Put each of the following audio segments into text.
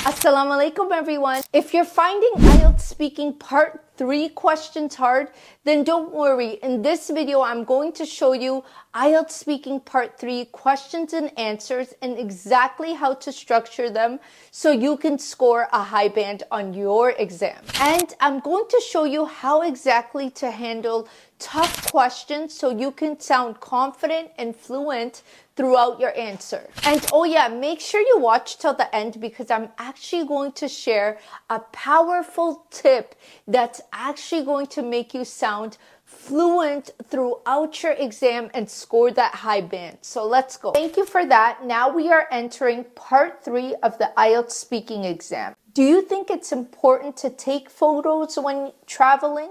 Assalamu alaikum everyone. If you're finding IELTS speaking part 3 questions hard, then don't worry. In this video, I'm going to show you IELTS speaking part 3 questions and answers and exactly how to structure them so you can score a high band on your exam. And I'm going to show you how exactly to handle tough questions so you can sound confident and fluent throughout your answer. And oh yeah, make sure you watch till the end because I'm actually going to share a powerful tip that's actually going to make you sound fluent throughout your exam and score that high band. So let's go. Thank you for that. Now we are entering part 3 of the IELTS speaking exam. Do you think it's important to take photos when traveling?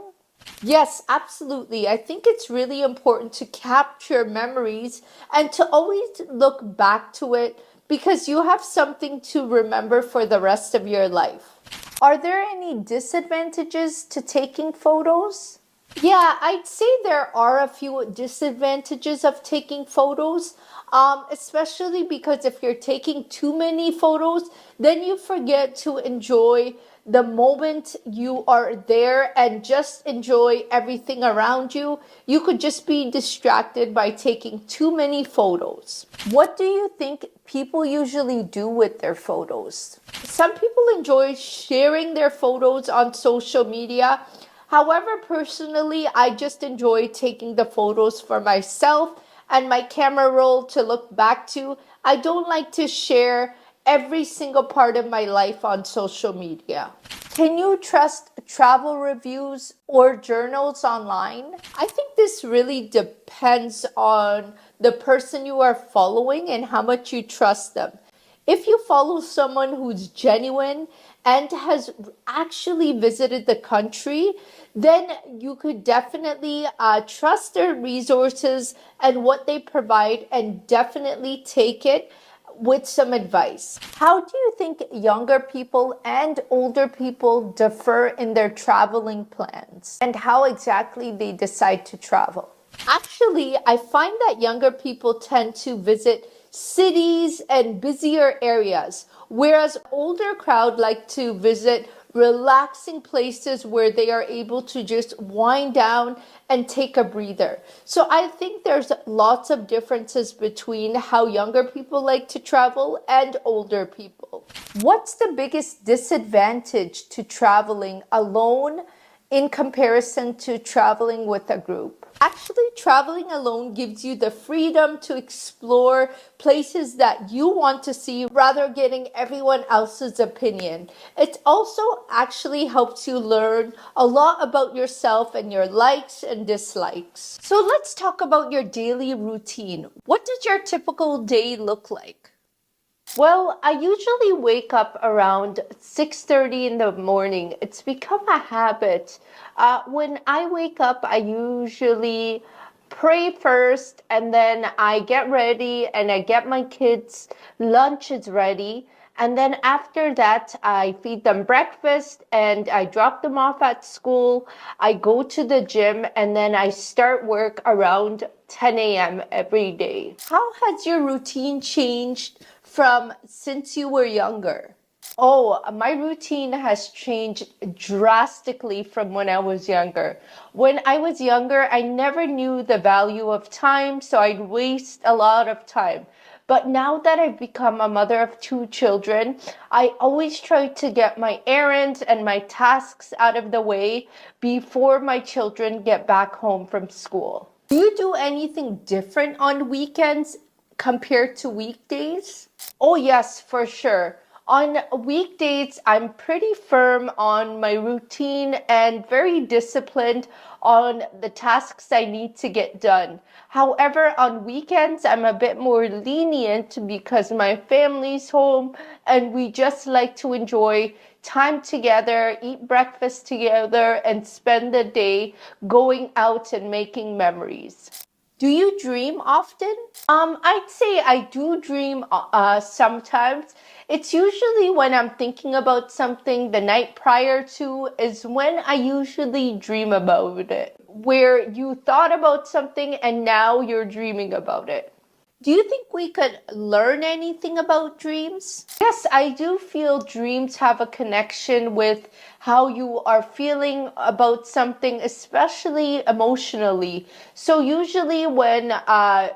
Yes, absolutely. I think it's really important to capture memories and to always look back to it because you have something to remember for the rest of your life. Are there any disadvantages to taking photos? Yeah, I'd say there are a few disadvantages of taking photos, especially because if you're taking too many photos, then you forget to enjoy the moment you are there and just enjoy everything around you. You could just be distracted by taking too many photos. What do you think people usually do with their photos? Some people enjoy sharing their photos on social media. However, personally, I just enjoy taking the photos for myself and my camera roll to look back to. I don't like to share every single part of my life on social media. Can you trust travel reviews or journals online? I think this really depends on the person you are following and how much you trust them. If you follow someone who's genuine and has actually visited the country, then you could definitely trust their resources and what they provide and definitely take it with some advice. How do you think younger people and older people differ in their traveling plans and how exactly they decide to travel? Actually, I find that younger people tend to visit cities and busier areas, whereas older crowd like to visit relaxing places where they are able to just wind down and take a breather. So I think there's lots of differences between how younger people like to travel and older people. What's the biggest disadvantage to traveling alone in comparison to traveling with a group? Actually, traveling alone gives you the freedom to explore places that you want to see rather than getting everyone else's opinion. It also actually helps you learn a lot about yourself and your likes and dislikes. So let's talk about your daily routine. What does your typical day look like? Well, I usually wake up around 6:30 in the morning. It's become a habit. When I wake up, I usually pray first and then I get ready and I get my kids' lunches ready. And then after that, I feed them breakfast and I drop them off at school. I go to the gym and then I start work around 10 a.m. every day. How has your routine changed from since you were younger? Oh, my routine has changed drastically from when I was younger. When I was younger, I never knew the value of time, so I'd waste a lot of time. But now that I've become a mother of 2 children, I always try to get my errands and my tasks out of the way before my children get back home from school. Do you do anything different on weekends compared to weekdays? Oh yes, for sure. On weekdays, I'm pretty firm on my routine and very disciplined on the tasks I need to get done. However, on weekends, I'm a bit more lenient because my family's home and we just like to enjoy time together, eat breakfast together, and spend the day going out and making memories. Do you dream often? I'd say I do dream sometimes. It's usually when I'm thinking about something the night prior to is when I usually dream about it, where you thought about something and now you're dreaming about it. Do you think we could learn anything about dreams? Yes, I do feel dreams have a connection with how you are feeling about something, especially emotionally. So usually when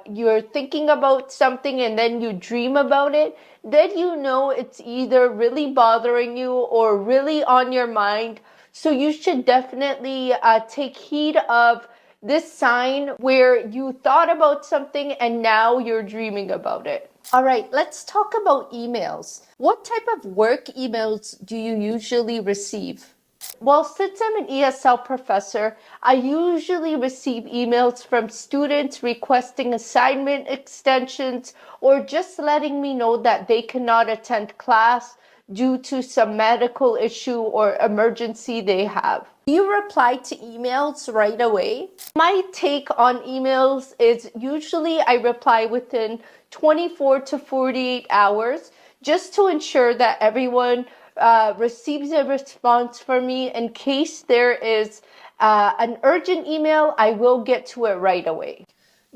you're thinking about something and then you dream about it, then you know it's either really bothering you or really on your mind. So you should definitely take heed of this sign where you thought about something and now you're dreaming about it. All right, let's talk about emails. What type of work emails do you usually receive? Well, since I'm an ESL professor, I usually receive emails from students requesting assignment extensions or just letting me know that they cannot attend class due to some medical issue or emergency they have. Do you reply to emails right away? My take on emails is usually I reply within 24 to 48 hours just to ensure that everyone receives a response from me. In case there is an urgent email, I will get to it right away.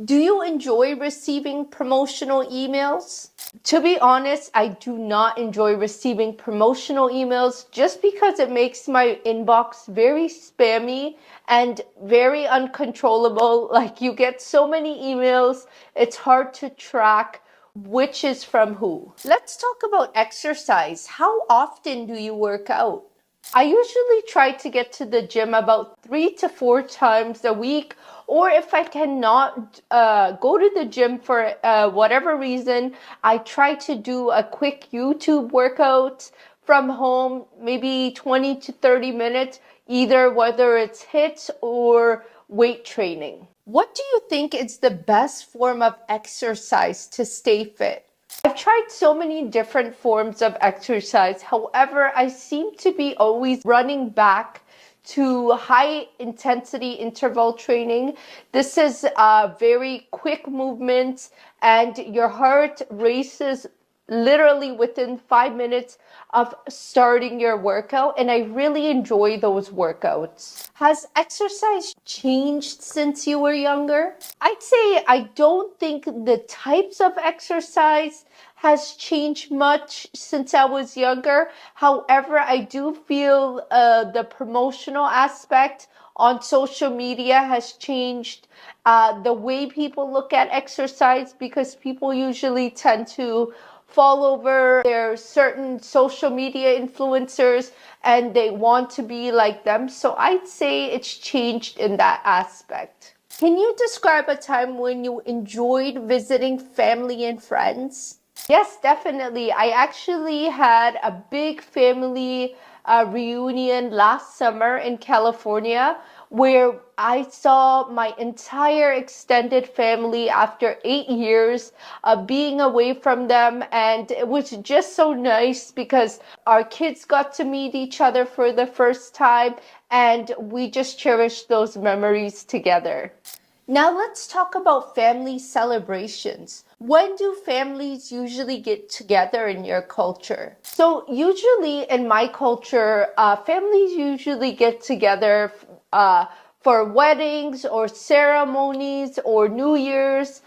Do you enjoy receiving promotional emails? To be honest, I do not enjoy receiving promotional emails just because it makes my inbox very spammy and very uncontrollable. Like you get so many emails, it's hard to track which is from who. Let's talk about exercise. How often do you work out? I usually try to get to the gym about 3 to 4 times a week, or if I cannot go to the gym for whatever reason, I try to do a quick YouTube workout from home, maybe 20 to 30 minutes, either whether it's HIIT or weight training. What do you think is the best form of exercise to stay fit? I've tried so many different forms of exercise. However, I seem to be always running back to high intensity interval training. This is very quick movements and your heart races literally within 5 minutes of starting your workout, and I really enjoy those workouts. Has exercise changed since you were younger? I'd say I don't think the types of exercise has changed much since I was younger. However, I do feel the promotional aspect on social media has changed the way people look at exercise, because people usually tend to fall over their certain social media influencers and they want to be like them. So I'd say it's changed in that aspect. Can you describe a time when you enjoyed visiting family and friends? Yes, definitely. I actually had a big family reunion last summer in California where I saw my entire extended family after 8 years of being away from them. And it was just so nice because our kids got to meet each other for the first time and we just cherished those memories together. Now let's talk about family celebrations. When do families usually get together in your culture? So usually in my culture, families usually get together for weddings or ceremonies or New Year's.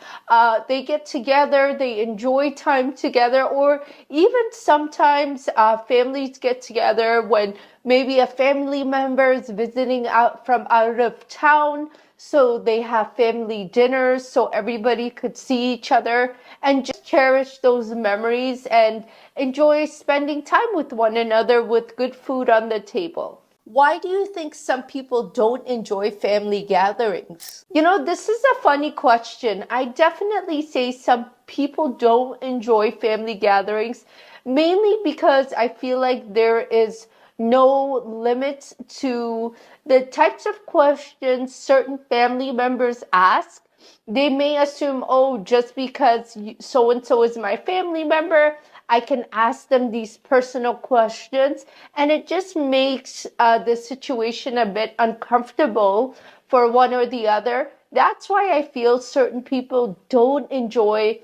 They get together, they enjoy time together, or even sometimes families get together when maybe a family member is visiting out of town. So they have family dinners so everybody could see each other and just cherish those memories and enjoy spending time with one another with good food on the table. Why do you think some people don't enjoy family gatherings? You know, this is a funny question. I definitely say some people don't enjoy family gatherings, mainly because I feel like there is no limit to the types of questions certain family members ask. They may assume, oh, just because so and so is my family member, I can ask them these personal questions. And it just makes the situation a bit uncomfortable for one or the other. That's why I feel certain people don't enjoy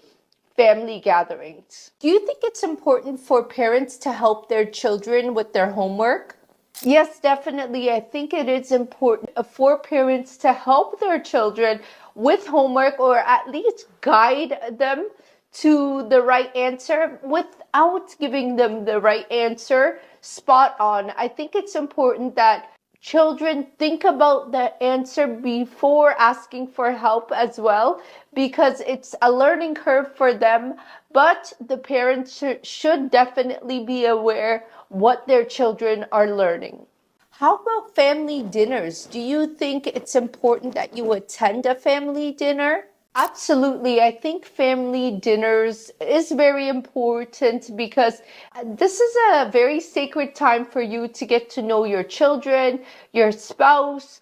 family gatherings. Do you think it's important for parents to help their children with their homework? Yes, definitely. I think it is important for parents to help their children with homework, or at least guide them to the right answer without giving them the right answer spot on. I think it's important that children think about the answer before asking for help as well, because it's a learning curve for them, but the parents should definitely be aware what their children are learning. How about family dinners? Do you think it's important that you attend a family dinner? Absolutely. I think family dinners is very important because this is a very sacred time for you to get to know your children, your spouse,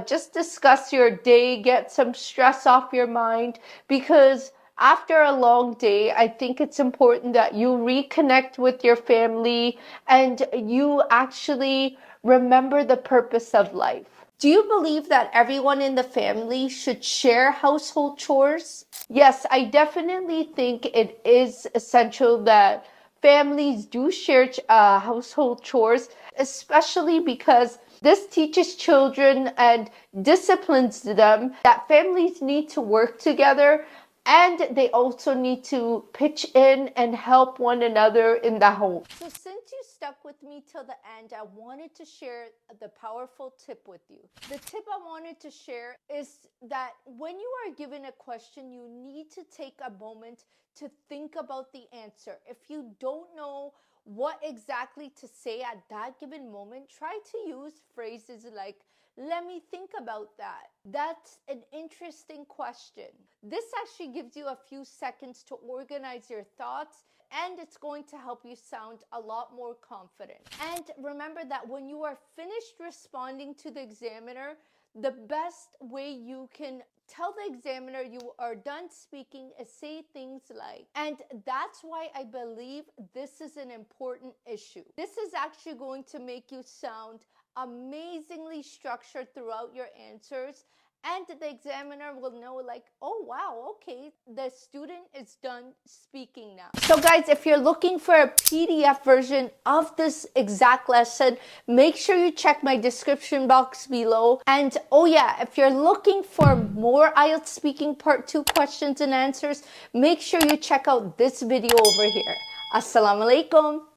just discuss your day, get some stress off your mind, because after a long day, I think it's important that you reconnect with your family and you actually remember the purpose of life. Do you believe that everyone in the family should share household chores? Yes, I definitely think it is essential that families do share household chores, especially because this teaches children and disciplines them that families need to work together, and they also need to pitch in and help one another in the home. So since you stuck with me till the end, I wanted to share the powerful tip with you. The tip I wanted to share is that when you are given a question, you need to take a moment to think about the answer. If you don't know what exactly to say at that given moment, try to use phrases like, "Let me think about that. That's an interesting question." This actually gives you a few seconds to organize your thoughts, and it's going to help you sound a lot more confident. And remember that when you are finished responding to the examiner, the best way you can tell the examiner you are done speaking is say things like, "And that's why I believe this is an important issue." This is actually going to make you sound amazingly structured throughout your answers, and the examiner will know like, oh wow, okay, the student is done speaking now. So guys, if you're looking for a PDF version of this exact lesson, make sure you check my description box below. And oh yeah, if you're looking for more IELTS Speaking Part 2 questions and answers, make sure you check out this video over here. Assalamu alaikum.